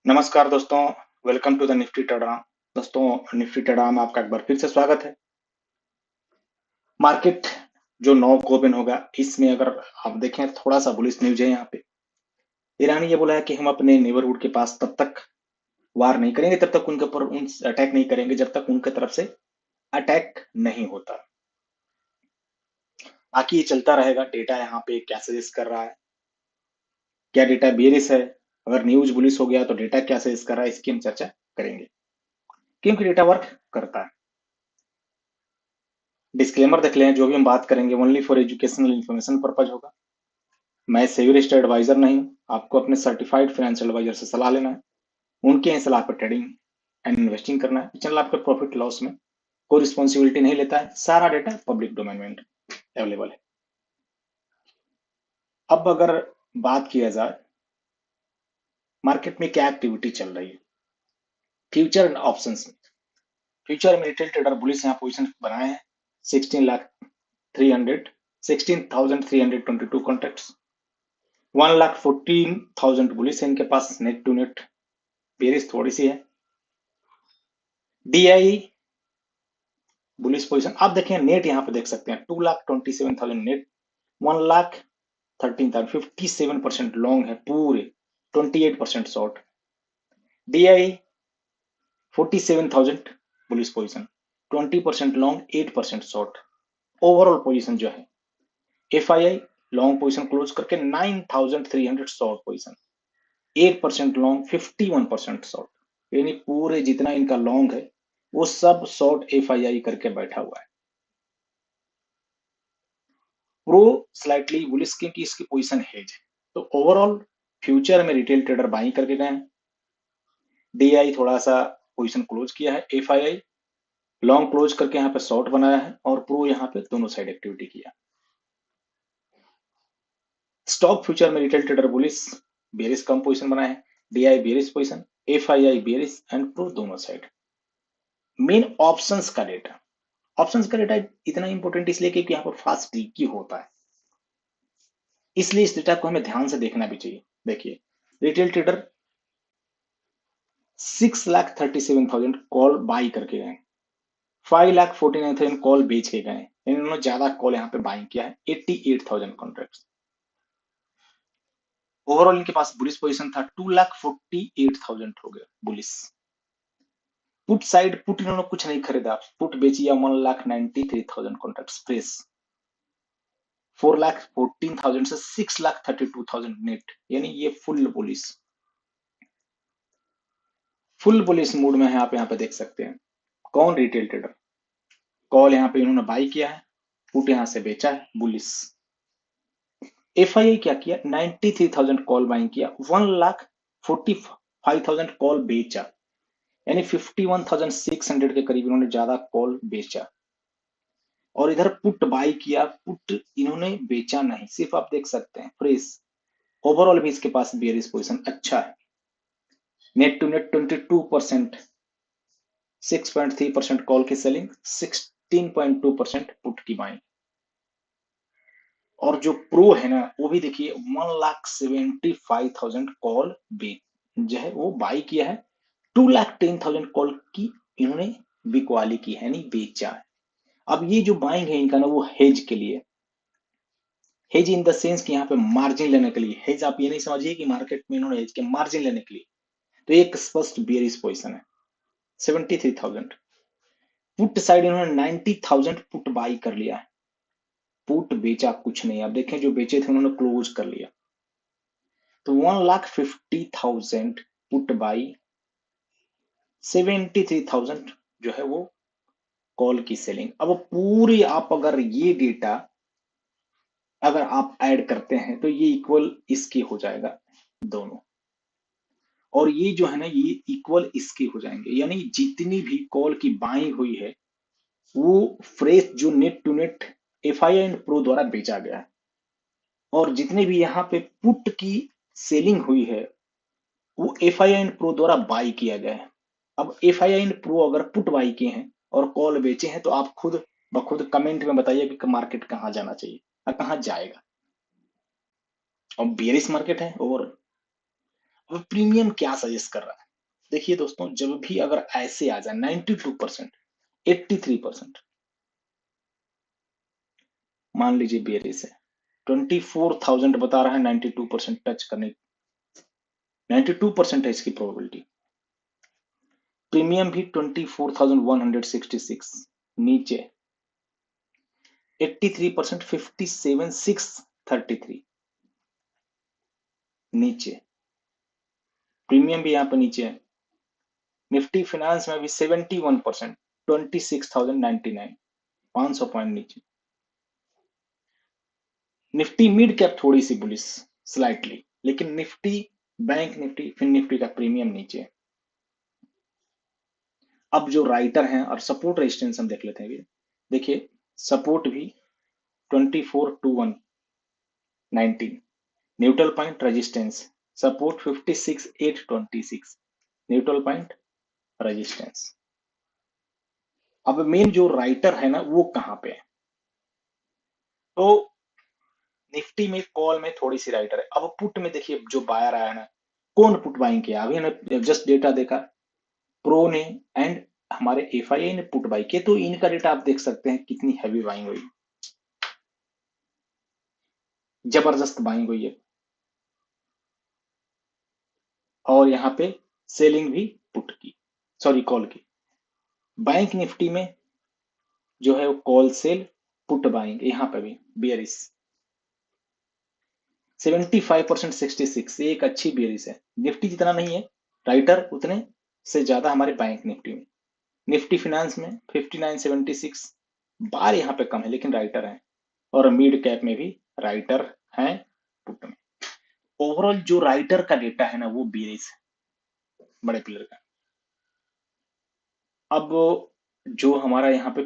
नमस्कार दोस्तों। Welcome to the Nifty टेढ़ा। दोस्तों, निफ्टी टेढ़ा में आपका एक बार फिर से स्वागत है। मार्केट जो 9 को ओपन होगा, इसमें अगर आप देखें थोड़ा सा बुलिश न्यूज है। यहाँ पे ईरान ने ये बोला है कि हम अपने नेबरहुड के पास तब तक वार नहीं करेंगे, तब तक उनके ऊपर अटैक नहीं करेंगे जब तक उनके तरफ से अटैक नहीं होता। बाकी ये चलता रहेगा। डेटा यहाँ पे क्या सजेस्ट कर रहा है, क्या डेटा बेरिश है, अगर न्यूज बुलिश हो गया तो डेटा क्या सजेस्ट कर रहा है, इसकी हम चर्चा करेंगे, क्योंकि डेटा वर्क करता है। डिस्क्लेमर देख लें, जो भी हम बात करेंगे only for educational information purpose होगा। मैं सेबी रजिस्टर्ड एडवाइजर नहीं हूं। आपको अपने सर्टिफाइड फाइनेंशियल एडवाइजर से सलाह लेना है, उनके ही सलाह पर ट्रेडिंग एंड इन्वेस्टिंग करना है। चैनल आपके प्रॉफिट लॉस में कोई रिस्पॉन्सिबिलिटी नहीं लेता है। सारा डेटा पब्लिक डोमेन में अवेलेबल है। अब अगर बात किया जाए मार्केट में क्या एक्टिविटी चल रही है फ्यूचर एंड ऑप्शंस में। फ्यूचर में रिटेल ट्रेडर बुलिश यहाँ पोजिशन बनाए हैं 16,322 कॉन्ट्रैक्ट्स। 1,14,000 बुलिश है इनके पास। नेट टू नेट बेरिश थोड़ी सी है। डीआई बुलिश पोजीशन आप देखें, नेट यहाँ पे देख सकते हैं 2,27,000 नेट, 1,13,000, 57% लॉन्ग है पूरे, 28% short. DI 47,000 bullish position, 20% long, 8% short. Overall position जो है एफआईआई लॉन्ग पोजीशन क्लोज करके 9,300 शॉर्ट पोजीशन, 8% लॉन्ग, 51% शॉर्ट। यानी पूरे जितना इनका लॉन्ग है वो सब शॉर्ट एफआईआई करके बैठा हुआ है। प्रो स्लाइटली बुलिश क्योंकि इसकी पोजीशन हेज है। तो ओवरऑल फ्यूचर में रिटेल ट्रेडर बाइंग करके गए हैं। डीआई थोड़ा सा पोजीशन क्लोज किया है, एफआईआई लॉन्ग क्लोज करके यहाँ पे शॉर्ट बनाया है, और प्रो यहाँ पे दोनों साइड एक्टिविटी किया। स्टॉक फ्यूचर में रिटेल ट्रेडर बुलिश बेरिश कम पोजीशन बनाए हैं, DI bearish position, FII bearish and pro दोनों साइड। मेन ऑप्शंस का डेटा, ऑप्शंस का डेटा इतना इंपॉर्टेंट इसलिए क्योंकि यहाँ पर फास्ट लीकी होता है, इसलिए इस डेटा को हमें ध्यान से देखना भी चाहिए। देखिए, रिटेल ट्रेडर 6,37,000 कॉल बाई करके गए, 5,49,000 कॉल बेच के गए। इन्होंने ज्यादा कॉल यहाँ पे बाइंग किया है, 88,000 कॉन्ट्रैक्ट्स। ओवरऑल इनके पास बुलिश पोजीशन था 2,48,000 हो गया बुलिश। पुट साइड, पुट इन्होंने कुछ नहीं खरीदा, पुट बेचिया 1,93,000 कॉन्ट्रैक्ट्स फ्रेश, 4,14,000 से 6,32,000 नेट, यानी ये full bullish. Full bullish mood में है आप यहाँ पे देख सकते हैं। कौन? Retail trader. कॉल यहाँ पे इन्होंने बाई किया है, पुट यहाँ से बेचा है, बुलिश। एफआईआई क्या किया? 93,000 कॉल बाइंग किया, 1,45,000 कॉल बेचा, यानी 51,600 के करीब इन्होंने ज्यादा कॉल बेचा। और इधर पुट बाई किया, पुट इन्होंने बेचा नहीं, सिर्फ आप देख सकते हैं फ्रेश। ओवरऑल भी इसके पास बेयरिश पोजीशन अच्छा है। नेट टू नेट 22%, 6.3% कॉल की सेलिंग, 16.2% पुट की बाइंग। और जो प्रो है ना, वो भी देखिए 1,75,000 कॉल जो है वो बाई किया है, 2,10,000 कॉल की इन्होंने बिकवाली की है, यानी बेचा है। अब ये जो बाइंग है इनका ना, वो हेज के लिए, हेज इन द सेंस कि यहाँ पे मार्जिन लेने के लिए। हेज आप ये नहीं समझिए कि मार्केट में इन्होंने हेज के मार्जिन लेने के लिए, तो एक स्पष्ट बेयरिश पोजीशन है 73,000। पुट साइड इन्होंने 90,000 पुट बाई कर लिया है, पुट बेचा कुछ नहीं। आप देखें जो बेचे थे उन्होंने क्लोज कर लिया, तो 1,50,000 पुट बाई, 73,000 जो है वो कॉल की सेलिंग। अब पूरी आप अगर ये डेटा अगर आप ऐड करते हैं तो ये इक्वल इसके हो जाएगा दोनों, और ये जो है ना ये इक्वल इसके हो जाएंगे, यानी जितनी भी कॉल की बाइंग हुई है वो फ्रेश जो net to net FI and pro द्वारा बेचा गया है, और जितने भी यहाँ पे पुट की सेलिंग हुई है वो एफआई एंड प्रो द्वारा बाई किया गया है। अब एफआई एंड प्रो अगर पुट बाई किए हैं और कॉल बेचे हैं, तो आप खुद ब खुद कमेंट में बताइए कि मार्केट कहाँ जाना चाहिए और कहाँ जाएगा। और बेरिश मार्केट है ओवरऑल। अब प्रीमियम क्या सजेस्ट कर रहा है? देखिए दोस्तों, जब भी अगर ऐसे आ जाए 92%, 83%, मान लीजिए बेरिस है, 24,000 बता रहा है 92% टच करने, 92% है इसकी प्रोबेबिलिटी। प्रीमियम भी 24,166, नीचे 83%, 57,633, नीचे प्रीमियम भी यहाँ पे नीचे है। निफ्टी फिनेंस में भी 71%, 26,099, 500 पॉइंट नीचे। निफ्टी मिड कैप थोड़ी सी बुलिश स्लाइटली, लेकिन Nifty, bank Nifty, fin Nifty का प्रीमियम नीचे है। अब जो राइटर हैं और सपोर्ट रेजिस्टेंस हम देख लेते हैं। देखिए सपोर्ट भी 24,219, neutral point resistance support 56,826, neutral point resistance. अब मेन जो राइटर है ना वो कहां पे है? तो निफ्टी में कॉल में थोड़ी सी राइटर है। अब पुट में देखिए जो बायर आया है ना, कौन पुट बाइंग किया? अभी हमने जस्ट डेटा देखा, प्रो ने एंड हमारे एफआईआई ने पुट बाई किए, तो इनका डेटा आप देख सकते हैं कितनी हैवी बाइंग हुई, जबरदस्त बाइंग हुई है। और यहाँ पे सेलिंग भी पुट की, सॉरी कॉल की। बैंक निफ्टी में जो है वो कॉल सेल पुट बाइंग, यहाँ पे भी बियरिस 75%, 66, ये एक अच्छी बियरिस है। निफ्टी जितना नहीं है राइटर, उतने से ज्यादा हमारे बैंक निफ्टी में। निफ्टी फिनेंस में 59, 76, बार यहाँ पे कम है लेकिन राइटर है। और मिड कैप में भी राइटर है पुट में। ओवरऑल जो राइटर का डेटा है ना वो बियरिस है, बड़े प्लेयर का। अब जो हमारा यहाँ पे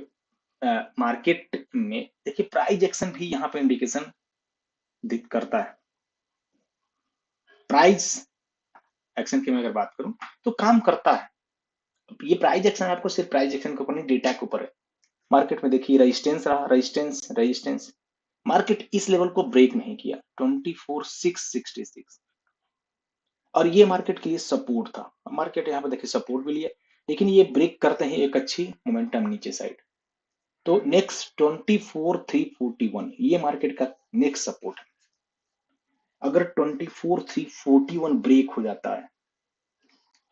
मार्केट में देखिए प्राइस एक्शन भी यहाँ पे इंडिकेशन करता है। प्राइस एक्शन की मैं अगर बात करूं तो काम करता है। ये प्राइस एक्शन आपको सिर्फ प्राइस एक्शन के ऊपर नहीं, डेटा के ऊपर है। मार्केट में देखिए रेजिस्टेंस रहा, रेजिस्टेंस रेजिस्टेंस, मार्केट इस लेवल को ब्रेक नहीं किया 24,666, और ये मार्केट के लिए सपोर्ट था। मार्केट यहाँ पे देखिए सपोर्ट भी लिया, लेकिन ये ब्रेक करते हैं एक अच्छी मोमेंटम नीचे साइड। तो नेक्स्ट 24,341 ये मार्केट का नेक्स्ट सपोर्ट है। अगर 24,341 ब्रेक हो जाता है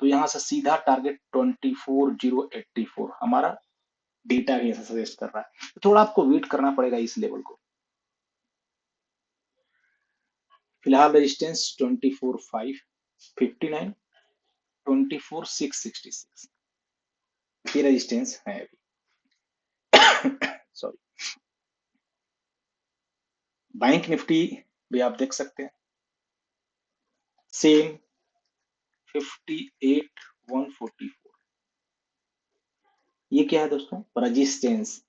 तो यहां से सीधा टारगेट 24,084 हमारा डेटा भी ऐसा सजेस्ट कर रहा है। तो थोड़ा आपको वेट करना पड़ेगा इस लेवल को। फिलहाल रेजिस्टेंस 24,559, 24,666 ये रेजिस्टेंस है अभी। सॉरी। बैंक निफ्टी भी आप देख सकते हैं सेम 58,144, ये क्या है दोस्तों? रेजिस्टेंस।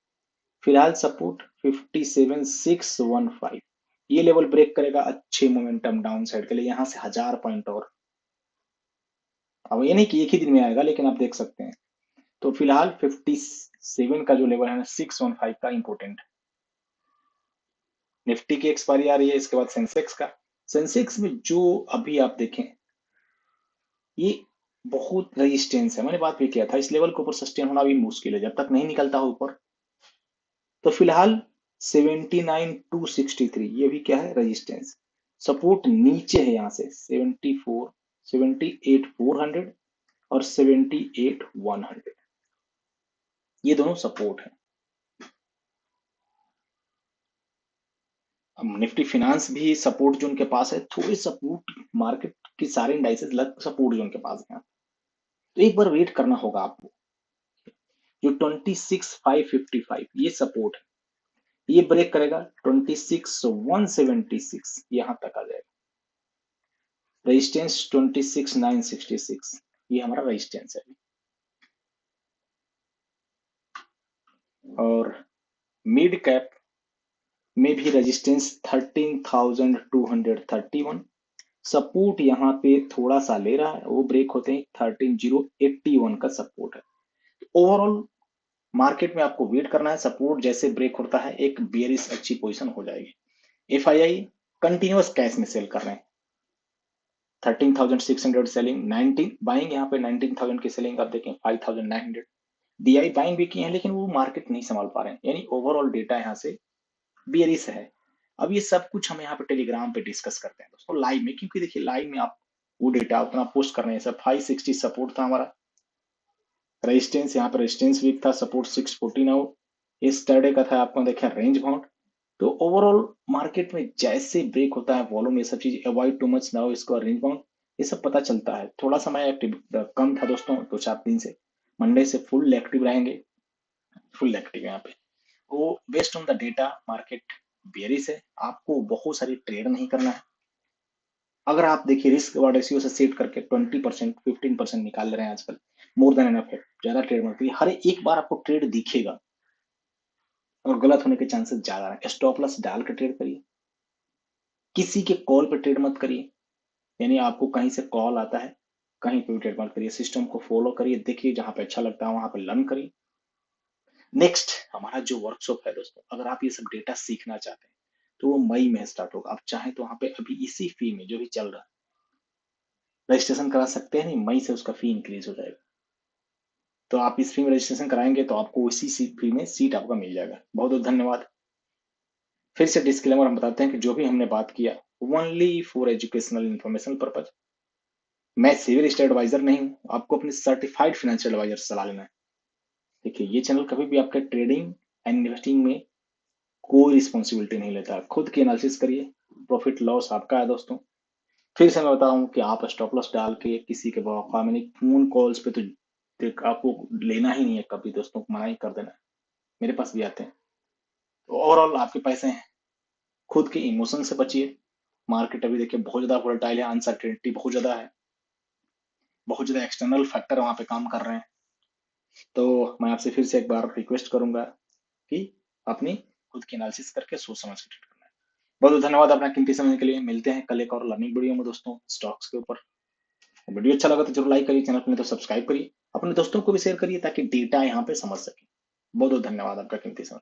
फिलहाल सपोर्ट 57,615, ये लेवल ब्रेक करेगा अच्छे मोमेंटम डाउन साइड के लिए, यहां से 1,000 पॉइंट और। अब ये नहीं कि एक ही दिन में आएगा, लेकिन आप देख सकते हैं। तो फिलहाल 57 का जो लेवल है ना 615 का इंपोर्टेंट। निफ्टी की एक्सपायरी आ रही है, इसके बाद सेंसेक्स का। सेंसेक्स में जो अभी आप देखें ये बहुत रेजिस्टेंस है, मैंने बात भी किया था, इस लेवल के ऊपर सस्टेन होना भी मुश्किल है जब तक नहीं निकलता हो ऊपर। तो फिलहाल 79,263 ये भी क्या है? रेजिस्टेंस। सपोर्ट नीचे है यहां से 74, 78,400 और 78,100, ये दोनों सपोर्ट है। अब निफ्टी फिनेंस भी सपोर्ट जोन के पास है, थोड़ी सपोर्ट, मार्केट के सारे इंडाइसेस लग सपोर्ट जोन के पास है। तो एक बार वेट करना होगा आपको। जो 26,555 ये सपोर्ट है, ये ब्रेक करेगा 26,176 यहां तक आ जाएगा। रेजिस्टेंस 26,966 ये हमारा रेजिस्टेंस है। और मिड कैप में भी रेजिस्टेंस 13,231, सपोर्ट यहाँ पे थोड़ा सा ले रहा है, वो ब्रेक होते हैं 13,081 का सपोर्ट है। ओवरऑल मार्केट में आपको वेट करना है, सपोर्ट जैसे ब्रेक होता है एक बेयरिश अच्छी पोजीशन हो जाएगी। एफआईआई कंटिन्यूअस कैश में सेल कर रहे हैं, 13,600 सेलिंग, 19 बाइंग, यहाँ पे 19,000 की सेलिंग आप देखें 5,900। DI बाइंग भी किए हैं लेकिन वो मार्केट नहीं संभाल पा रहे हैं, यानी ओवरऑल डेटा यहाँ से बेयरिश है। अब ये सब कुछ हम यहाँ पे टेलीग्राम पे डिस्कस करते हैं दोस्तों लाइव में, क्योंकि देखिए लाइव में आप वो डेटा उतना पोस्ट कर रहे हैं। सर 560 सपोर्ट था हमारा, रेजिस्टेंस यहाँ पे रेजिस्टेंस वीक था, सपोर्ट 640 नाउ। यस्टरडे का था आपको देखा रेंज बाउंड। तो ओवरऑल मार्केट में जैसे ब्रेक होता है वॉल्यूम, ये सब चीज अवॉइड टू मच नाउ, इसको रेंज बाउंड, ये सब पता चलता है। थोड़ा समय एक्टिव कम था दोस्तों 2-4 दिन से, मंडे से फुल एक्टिव रहेंगे, फुल एक्टिव यहाँ पे। वो based on the data market bearish है, आपको बहुत सारी ट्रेड नहीं करना है। अगर आप देखिए रिस्क रिवॉर्ड रेशियो से सेट करके 20% 15% निकाल रहे हैं आजकल, मोर देन एनफ है। ज्यादा ट्रेड मत करिए, हर एक बार आपको ट्रेड दिखेगा और गलत होने के चांसेस ज्यादा है। स्टॉप लॉस डाल के ट्रेड करिए, किसी के कॉल पे ट्रेड मत करिए, यानी आपको कहीं से कॉल आता है कहीं पे भी ट्रेड मत करिए, सिस्टम को फॉलो करिए, देखिए जहां पे अच्छा लगता है वहां पे लर्न करिए। नेक्स्ट हमारा जो वर्कशॉप है दोस्तों, अगर आप ये सब डेटा सीखना चाहते हैं तो वो मई में स्टार्ट होगा। आप चाहें तो वहां पे अभी इसी फी में जो भी चल रहा है रजिस्ट्रेशन करा सकते हैं, नहीं मई से उसका फी इंक्रीज हो जाएगा। तो आप इस फी में रजिस्ट्रेशन कराएंगे तो आपको उसी फी में सीट आपका मिल जाएगा। बहुत बहुत धन्यवाद। फिर से डिस्क्लेमर हम बताते हैं कि जो भी हमने बात किया only for educational information purpose. मैं सिविल स्टेट एडवाइजर नहीं हूं, आपको अपने सर्टिफाइड फाइनेंशियल एडवाइजर से सलाह लेना है। देखिए ये चैनल कभी भी आपके ट्रेडिंग एंड इन्वेस्टिंग में कोई रिस्पॉन्सिबिलिटी नहीं लेता। खुद की एनालिसिस करिए, प्रॉफिट लॉस आपका है दोस्तों। फिर से मैं बताऊं कि आप स्टॉप लॉस डाल के किसी के फोन कॉल्स पे तो आपको लेना ही नहीं है कभी दोस्तों, मना ही कर देना है। मेरे पास भी आते हैं। तो ओवरऑल आपके पैसे हैं, खुद के इमोशन से बचिए। मार्केट अभी देखिए बहुत ज्यादा वोलेटाइल है, अनसर्टेनिटी बहुत ज्यादा है, बहुत ज्यादा एक्सटर्नल फैक्टर वहां पे काम कर रहे हैं। तो मैं आपसे फिर से एक बार रिक्वेस्ट करूंगा कि अपनी खुद की एनालिसिस करके सोच समझ के ट्रेड करना है। बहुत बहुत धन्यवाद अपना कीमती समय के लिए। मिलते हैं कल एक और लर्निंग वीडियो में दोस्तों स्टॉक्स के ऊपर। वीडियो अच्छा लगा तो जरूर लाइक करिए, चैनल को नहीं तो सब्सक्राइब करिए, अपने दोस्तों को भी शेयर करिए ताकि डेटा यहाँ पे समझ सके। बहुत बहुत धन्यवाद आपका कीमती समय।